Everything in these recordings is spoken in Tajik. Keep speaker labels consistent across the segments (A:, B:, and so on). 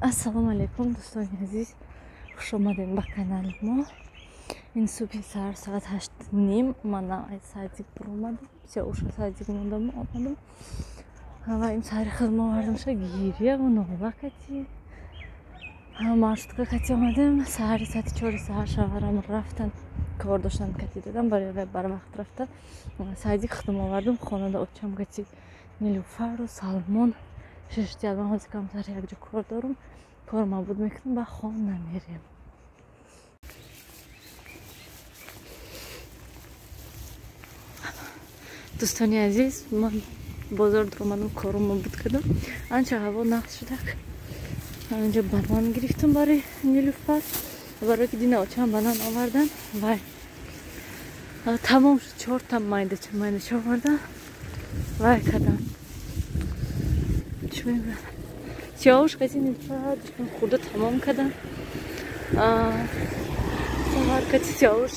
A: Ассалому алейкум, дӯстони азиз, хуш омадед ба канали мо. ин субҳи саҳар соат 8:30 ман аз садик буромадам, сиёуша садик мондам омадам ва имсаҳари хизмат овардам ша гирия ва нола кати маршрутка кати омадем. Саҳари соати 4 саҳар шавҳарам рафтан кор доштан кати дадам, барои барвақт рафтан садик хидм овардам. хонада очам кати нилуфару салмон шишдиял. ман ҳозир камтар якҷо кор дорам, кор мабуд мекунам, ба хона мерем. дӯстони азиз, ман бозор дуромадам, корум мабуд кардам. анча ҳаво нақс шудак. инҷа банан гирифтам барои нилуфар, барои ки дина очам банан овардан. вай тамом шуд, 4 та майдача овардан. вай кардам сиёҳуш кати нилуфар душман хурда тамом кардам. саҳар кати сиёҳуш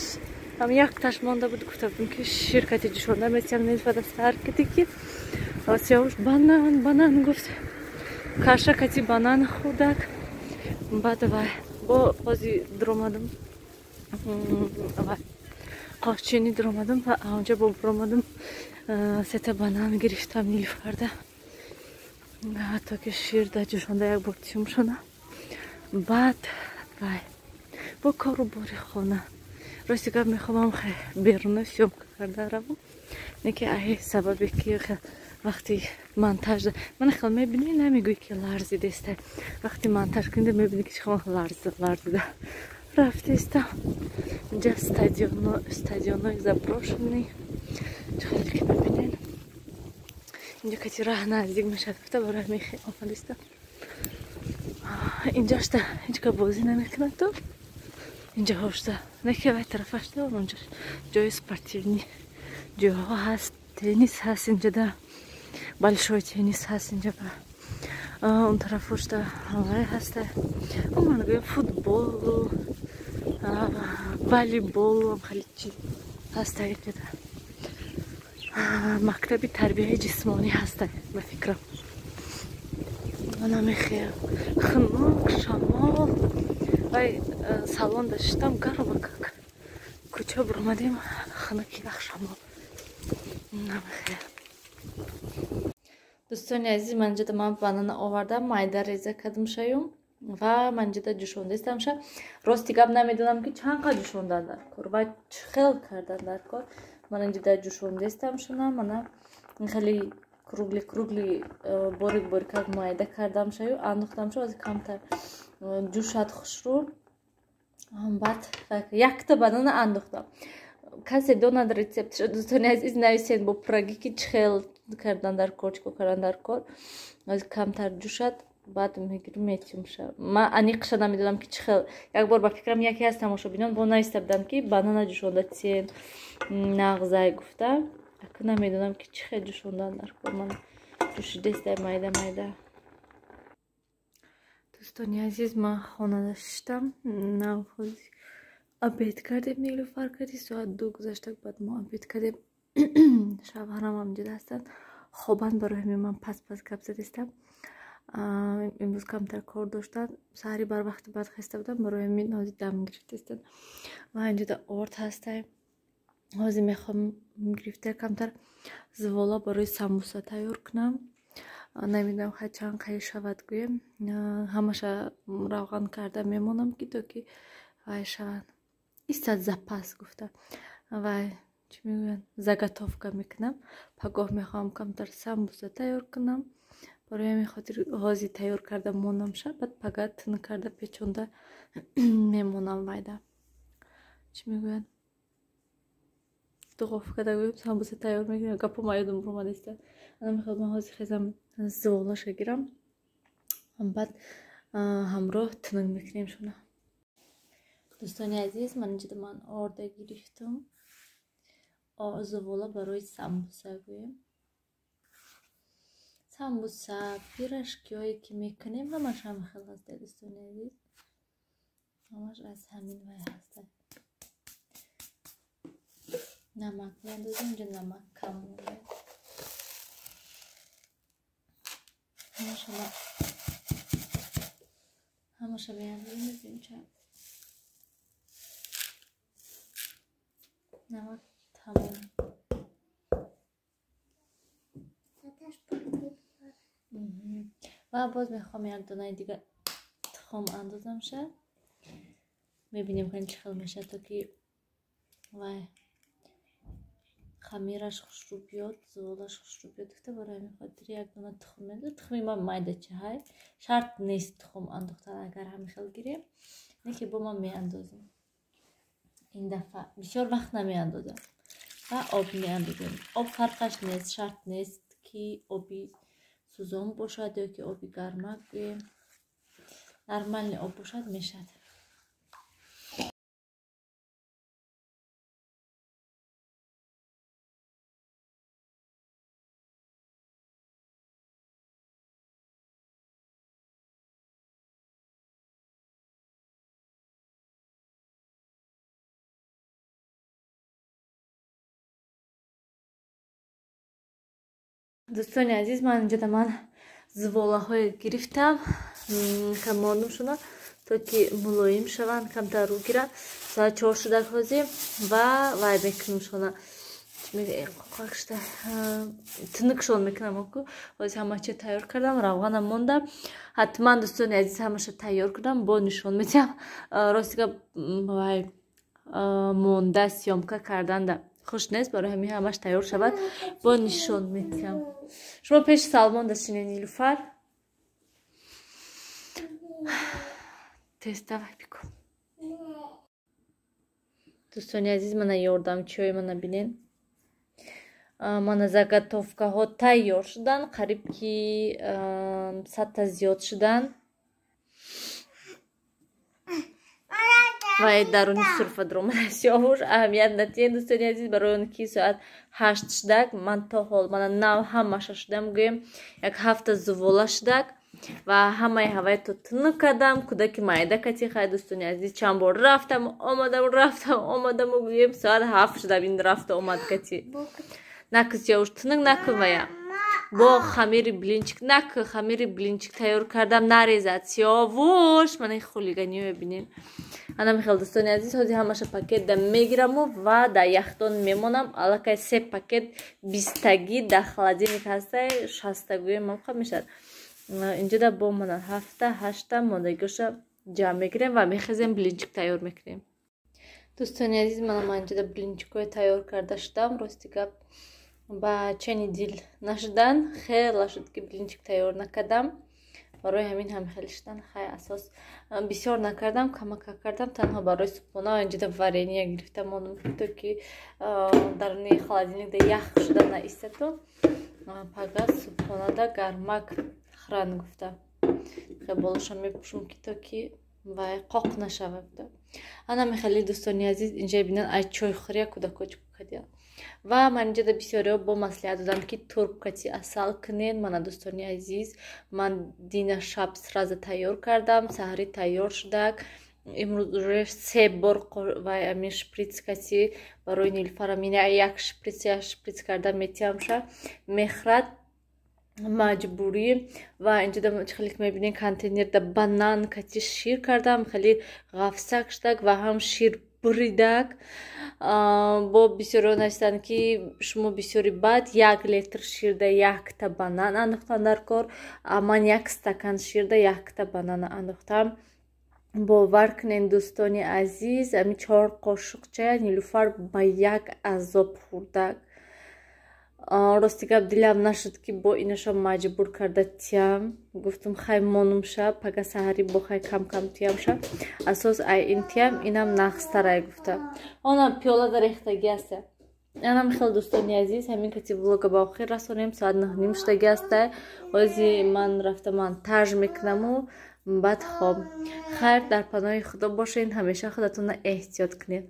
A: ҳам як таш монда буд. гуфта будам ки ширкати ҷӯшонда месиям нилуфар саҳар кати ки сиёҳуш банан гуфт. каша кати банан хурдак. баъд вай бо ҳози дуромадам, вай қошчини дуромадам ва онҷа бо буромадам 3 та банан гирифтам нилуфарда, ҳатто ки ширда ҷӯшонда як бор тиём шона. баъд вай бо кору бори хона рости гап мехоҳам беруна сёмка карда равам, не ки ай сабабе ки вақти монтаж ман хел мебини намегӯй ки ларзидеста. вақти монтаж кунда мебини ки чӣ ларзида рафтестам. инҷа стадионои заброшенный чухел ки мебинен. инҷа кати раҳ наздик мешавад, гуфта барои мехи омадистам. инҷашта ҳеҷ кас бозӣ намекунад. то инҷа ҳошта неки вай тарафашта онҷа ҷои спортивни ҷойҳо ҳаст, теннис ҳаст, инҷада большой теннис ҳаст, инҷа он тарафошта вай ҳаста. ман гӯям футболу волейболу хеле чиз ҳаста. инҷада мактаби тарбияи ҷисмонӣ ҳаста ба фикрам. намехеям хунук шамол вай салон даштам гарма как кӯча буромадем хунуки ях шамол намехеям. дӯстони азиз, ман инҷада ман банана овардам, майда реза кардам шаём ва ман инҷада ҷӯшондастам ша. рости гап намедонам ки чанд қадр ҷӯшондан дар кор ва хел кардан дар кор. ман инҷада ҷӯшондастам шуна, мана хеле кругли борик майда кардам шаю, андохтам шу ҳозир камтар ҷӯшад хушрӯ. баъд якта банана андохтам. касе донад рецептшо, дӯстони азиз, нависед бо пироги ки чихел кардан дар кор, чико кардан дар кор. ҳозир камтар ҷӯшад, баъд мегирам метиём ша. ман аниқша намедонам ки чихел. як бор ба фикрам яке аз тамошобинон бо нависта буданд ки банана ҷӯшонда тиен нағзай гуфта. акн намедонам ки чихел ҷӯшондан дар кор. ман ҷӯшидастам майда. дӯстони азиз, ман хонада шиштам. ҳозир обед кардем, нилуфар кади соат 2 гузашта. баъд мо обед кардем. шавҳарам ҳам ҷида ҳастанд, хобанд барои ҳамин ман пас гап задастам. имрӯз камтар кор доштанд, саҳари барвақти баъд хаста будам, барои ҳамин ҳозир дам гирифтастанд. ва инҷода орд ҳастам. ҳозир мехоҳам гирифта камтар звола барои самбуса тайёр кунам. намедонам чанд қайи шавад гӯям. ҳамаша равған карда мемонам ки то ки вай шавад. истад запас гуфта. вай чӣ мегӯянд, заготовка мекунам. пагоҳ мехоҳам камтар самбуса тайёр кунам. барои ҳамин хотир ҳозир тайёр карда монам ша, баъд пага тин карда печонда мемонам вайда. чӣ мегӯянд, духовкада гӯям самбуса тайёр мекунам. гапом аёдам омадаста. мехоҳам ман ҳозир хезам зволаша гирам, баъд ҳамроҳ тинг мекунем шуна. дӯстони азиз, ман инҷода ман орда гирифтам. звола барои самбуса гӯем. самбуса, пирожкиҳое ки мекунем ҳамаш ҳам хел ҳаста. дӯстони азиз, ҳамаш аз ҳамин вай ҳаста. намак меандозем, инҷа намак кам монда. ҳамаша меандозем инҷа. Намак тамом. ва боз мехоҳам як донаи дига тухм андозам ша. Мебинем ки чӣ хел мешавад, то ки вай хамираш хушрӯ биёд, зуволаш хушрӯ биёд. Гуфта барои ҳамин хотир як дона тухм медод. Тухми ман майдача ҳай. Шарт нест тухм андохтан, агар ҳамин хел гирем. Не ки бо ман меандозем. Ин дафъа бисёр вақт намеандозам. Ва об меандозем. Об фарқаш нест, шарт нест ки оби сӯзон бошад ё ки оби гармак гӯем. Нормальни об бошад мешавад. Дӯстони азиз, ман инҷода зуволаҳое гирифтам. Кам монум шуна, то ки мулоим шаванд, камтар рӯ гиранд. Соат 4 шудак ҳозир ва вай мекунем шона. Тинукшон мекунам оку. Ҳозир ҳама чиз тайёр кардам, равғанам монда. Ҳатман дӯстони азиз ҳамаша тайёр кардам, бо нишон медиҳам. Ростига вай монда сёмка карданда хуш нест, барои ҳамин ҳамаш тайёр шавад, бо нишон медиҳам. Шумо пеши Салмон дастшини Нилуфар. Тест давай бикун. Дӯстони азиз, мана ёрдамчиҳои мана бинен. Мана заготовкаҳо тайёр шудан, қариб ки 100 зиёд шудан. Ва даруни сурфа дромада сиёвуш аҳамият натиен. Дӯстони азиз, барои он ки соат 8 шудак, ман то ҳол мана нав ҳамаша шудам, гӯем як 7 зувола шудак ва ҳамаи ҳавай то тинук кардам. Кӯдаки майда кати хай дӯстони азиз, чанд бор рафтам омадаму гӯем соат 7 шудам. Ин рафта омад кати накӯ сиёвуш тинук накӯ вая бо хамири блинчик накӯ хамири блинчик тайёр кардам, нарезад сиёвуш. Мана хулиганиё мебинем. Ана михел дӯстони азиз, ҳозир ҳамаша пакетда мегираму ва дар яхдон мемонам. Аллакай 3 пакет 20-таги дар холодильник ҳастай, 60-тагуе мавқа мешавад. Инҷода бо мана 7-8 мондагиша ҷамъ мегирем ва мехезем блинчик тайёр мекунем. Дӯстони азиз, ман инҷода блинчикҳои тайёр карда шудам. Рости гап ба чани дил нашудан, хела шуд ки блинчик тайёр накардам. Барои ҳамин ҳам хел шудан. Хай асос бисёр накардам, камака кардам, танҳо барои субҳона. Инҷода варения гирифтам, монум то ки даруни холодильникда ях шуда наистату пага субҳонада гармак хран гуфта. Хай болоша мепӯшам ки то ки вай қоқ нашавад. Ана мехели дӯстони азиз, инҷа бинан ай чойхӯрия кӯдакоҷ кадия. Ва ман инҷода бисёриҳо бо маслиҳат додам ки турбкати асал кунед. Мана дӯстони азиз, ман дина шаб сразу тайёр кардам, саҳри тайёр шудак. Имрӯз уже 3 бор вай амин шприцкати барои Нилуфара мина як шприц карда метиҳамша мехрад маҷбурӣ. Ва инҷода хеле мебинем контейнерда банан кати шир кардам, хеле ғафсак шудак ва ҳам шир буридак. Бо бисёриҳо нависанд ки шумо бисёри бад 1 литр ширда 1 та банан андохтан дар кор. Ман 1 стакан ширда 1 та банана андохтам. Бовар кунед дӯстони азиз, ами 4 қошуқ чая Нилуфар ба 1 азоб хӯрдак. Рости гап дилам нашуд ки бо инаша маҷбур карда тиям. Гуфтам хай монумша, пага саҳари бо хай кам тиямша. Асос ай ин тиям, инам нақстарай гуфта. Она пиёлада рехтаги аста. Ана михел дӯстони азиз, ҳамин кати влога ба охир расонем. Соат 9:30 шудаги аста. Ҳозир ман рафтам монтаж мекунаму баъд хоб. Хайр, дар паноҳи худо бошед, ҳамеша худатонро эҳтиёт кунед.